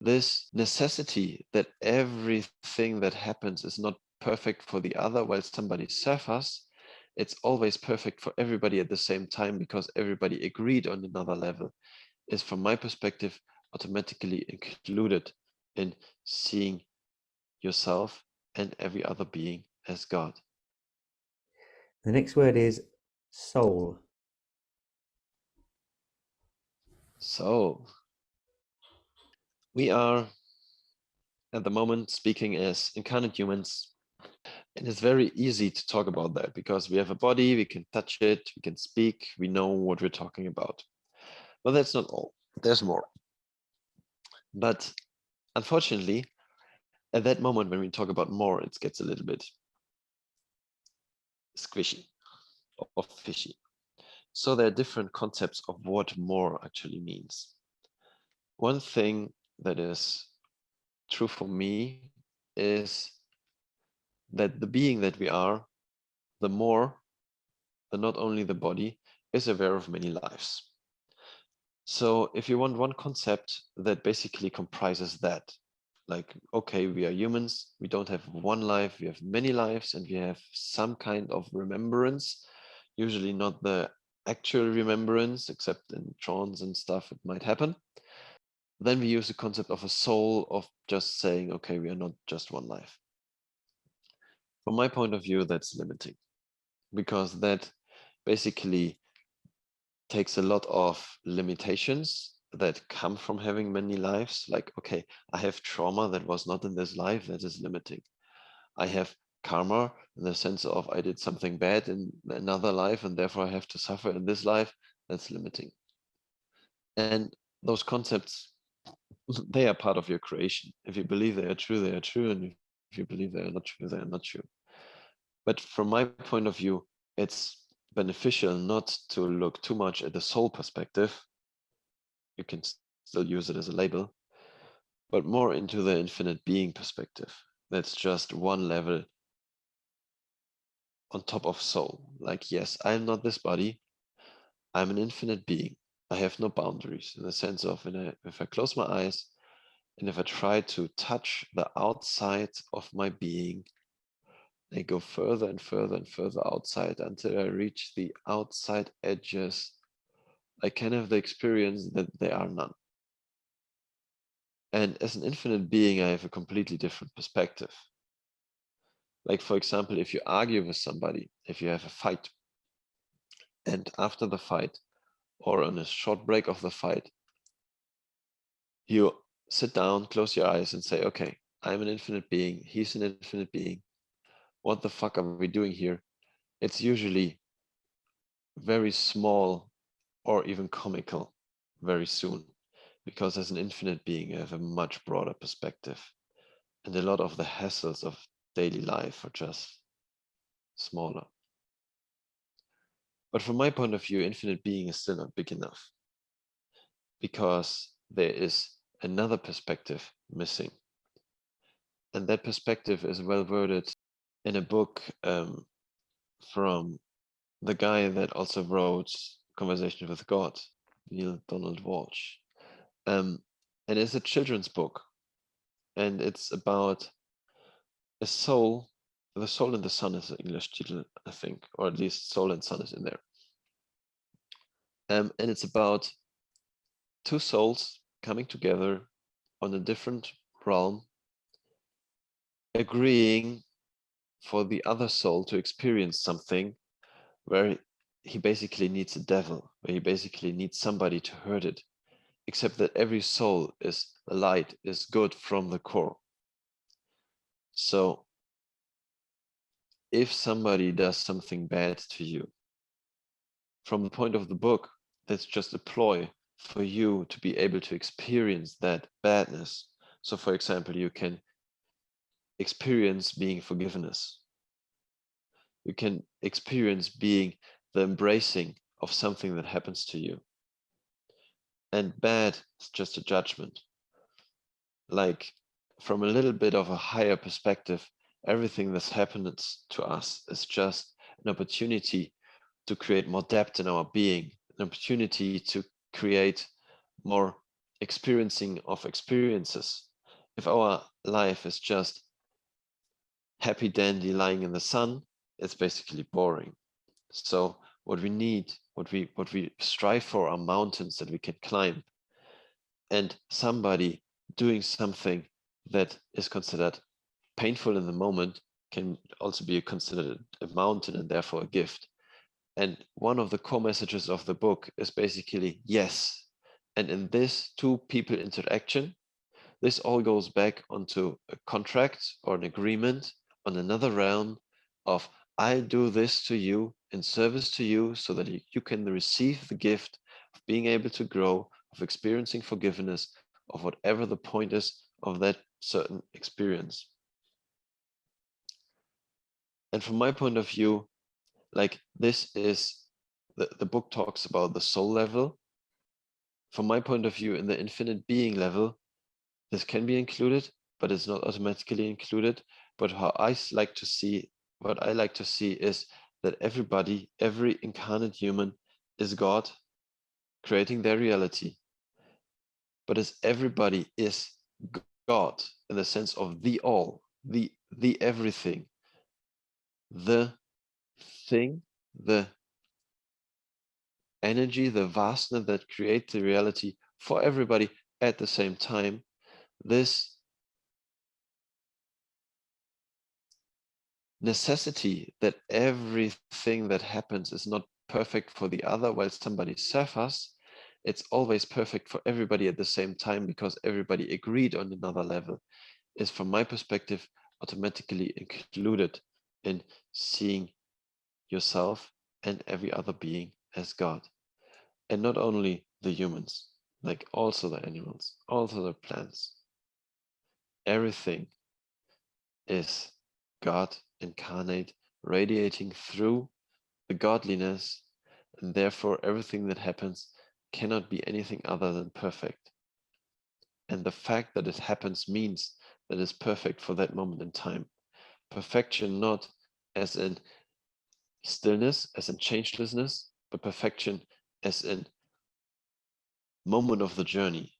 this necessity that everything that happens is not perfect for the other while somebody suffers, it's always perfect for everybody at the same time because everybody agreed on another level, is from my perspective automatically included in seeing yourself and every other being as God. The next word is soul. So we are at the moment speaking as incarnate humans, and it's very easy to talk about that because we have a body, we can touch it, we can speak, we know what we're talking about. But that's not all. There's more. But unfortunately, at that moment when we talk about more, it gets a little bit squishy or fishy. So there are different concepts of what more actually means. One thing that is true for me is that the being that we are, the more, and not only the body, is aware of many lives. So if you want one concept that basically comprises that, like, okay, we are humans, we don't have one life, we have many lives, and we have some kind of remembrance, usually not the actual remembrance, except in trance and stuff, it might happen. Then we use the concept of a soul, of just saying, okay, we are not just one life. From my point of view, that's limiting because that basically takes a lot of limitations that come from having many lives. Like, okay, I have trauma that was not in this life, that is limiting. I have karma in the sense of I did something bad in another life and therefore I have to suffer in this life, that's limiting. And those concepts, they are part of your creation. If you believe they are true, they are true. And if you believe they are not true, they are not true. But from my point of view, it's beneficial not to look too much at the soul perspective. You can still use it as a label, but more into the infinite being perspective. That's just one level on top of soul. Like, yes, I am not this body. I'm an infinite being. I have no boundaries in the sense of if I close my eyes and if I try to touch the outside of my being, I go further and further and further outside until I reach the outside edges. I can have the experience that there are none. And as an infinite being, I have a completely different perspective. Like, for example, if you argue with somebody, if you have a fight, and after the fight, or on a short break of the fight, you sit down, close your eyes, and say, okay, I'm an infinite being, he's an infinite being. What the fuck are we doing here? It's usually very small or even comical very soon, because as an infinite being, you have a much broader perspective. And a lot of the hassles of daily life are just smaller. But from my point of view, infinite being is still not big enough because there is another perspective missing. And that perspective is well worded in a book from the guy that also wrote Conversation with God, Neil Donald Walsh. And it's a children's book. And it's about a soul. The Soul and the Sun is the English title, I think, or at least Soul and Sun is in there. And it's about two souls coming together on a different realm, agreeing for the other soul to experience something where he basically needs a devil, where he basically needs somebody to hurt it, except that every soul is light, is good from the core. So if somebody does something bad to you, from the point of the book, that's just a ploy for you to be able to experience that badness. So for example, you can experience being forgiveness. You can experience being the embracing of something that happens to you. And bad is just a judgment. Like, from a little bit of a higher perspective, everything that's happened to us is just an opportunity to create more depth in our being, an opportunity to create more experiencing of experiences. If our life is just happy dandy lying in the sun, it's basically boring. So what we need, what we strive for are mountains that we can climb, and somebody doing something that is considered painful in the moment can also be considered a mountain and therefore a gift. And one of the core messages of the book is basically yes. And in this two people interaction, this all goes back onto a contract or an agreement on another realm of I do this to you in service to you so that you can receive the gift of being able to grow, of experiencing forgiveness, of whatever the point is of that certain experience. And from my point of view, like this is the book talks about the soul level. From my point of view, in the infinite being level, this can be included, but it's not automatically included. But how like to see, what I like to see is that everybody, every incarnate human is God creating their reality. But as everybody is God in the sense of the all, the everything, the thing, the energy, the vastness that creates the reality for everybody at the same time, this necessity that everything that happens is not perfect for the other while somebody suffers, it's always perfect for everybody at the same time because everybody agreed on another level, is from my perspective automatically included in seeing yourself and every other being as God. And not only the humans, like also the animals, also the plants. Everything is God incarnate, radiating through the godliness, and therefore everything that happens cannot be anything other than perfect. And the fact that it happens means that it's perfect for that moment in time. Perfection not as in stillness, as in changelessness, but perfection as in moment of the journey.